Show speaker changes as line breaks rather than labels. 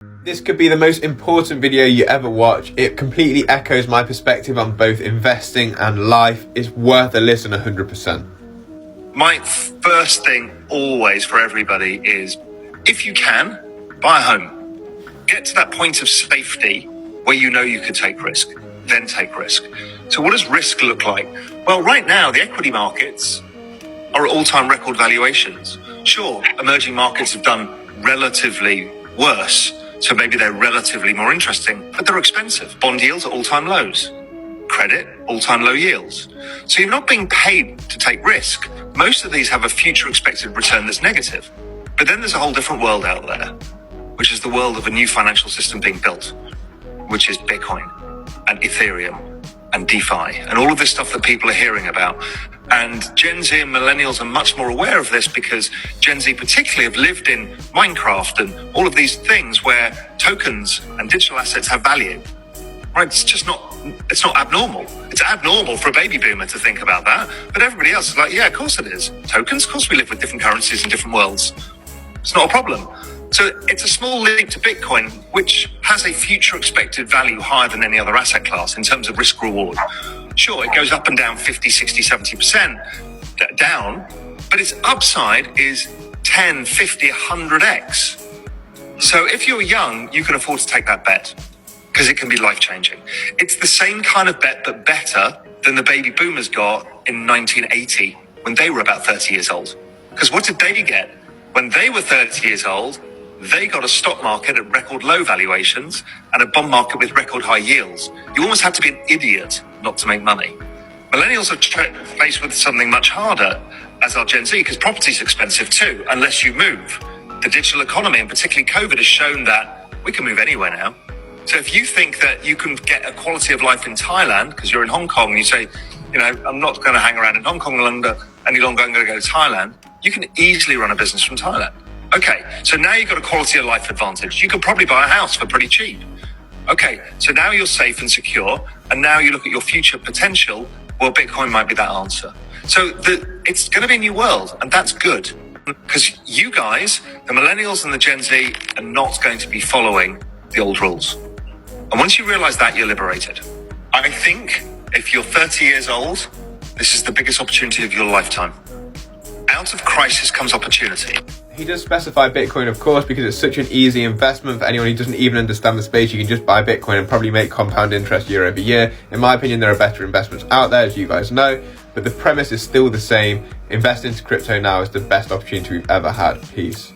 This could be the most important video you ever watch. It completely echoes my perspective on both investing and life. It's worth a listen 100%.
My first thing always for everybody is, if you can, buy a home. Get to that point of safety where you know you could take risk, then take risk. So what does risk look like? Well, right now, the equity markets are at all-time record valuations. Sure, emerging markets have done relatively worse, so maybe they're relatively more interesting, but they're expensive. Bond yields are all-time lows. Credit, all-time low yields. So you're not being paid to take risk. Most of these have a future expected return that's negative. But then there's a whole different world out there, which is the world of a new financial system being built, which is Bitcoin and Ethereum and DeFi and all of this stuff that people are hearing about. And Gen Z and millennials are much more aware of this because Gen Z particularly have lived in Minecraft and all of these things where tokens and digital assets have value. Right? It's not abnormal. It's abnormal for a baby boomer to think about that. But everybody else is like, yeah, of course it is. Tokens, of course we live with different currencies in different worlds. It's not a problem. So it's a small leap to Bitcoin, which has a future expected value higher than any other asset class in terms of risk reward. Sure, it goes up and down 50, 60, 70% down, but its upside is 10, 50, 100x. So if you're young, you can afford to take that bet because it can be life-changing. It's the same kind of bet, but better than the baby boomers got in 1980 when they were about 30 years old. Because what did they get? When they were 30 years old, they got a stock market at record low valuations and a bond market with record high yields. You almost had to be an idiot not to make money. Millennials are faced with something much harder, as are Gen Z, because property's expensive too, unless you move. The digital economy, and particularly COVID, has shown that we can move anywhere now. So if you think that you can get a quality of life in Thailand, because you're in Hong Kong, and you say, I'm not going to hang around in Hong Kong any longer, I'm going to go to Thailand, you can easily run a business from Thailand. Okay, so now you've got a quality of life advantage. You could probably buy a house for pretty cheap. Okay, so now you're safe and secure, and now you look at your future potential, well, Bitcoin might be that answer. So it's going to be a new world, and that's good. Because you guys, the millennials and the Gen Z, are not going to be following the old rules. And once you realize that, you're liberated. I think if you're 30 years old, this is the biggest opportunity of your lifetime. Out of crisis comes opportunity.
He does specify Bitcoin, of course, because it's such an easy investment for anyone who doesn't even understand the space. You can just buy Bitcoin and probably make compound interest year over year. In my opinion, there are better investments out there, as you guys know, but the premise is still the same. Invest into crypto now is the best opportunity we've ever had. Peace.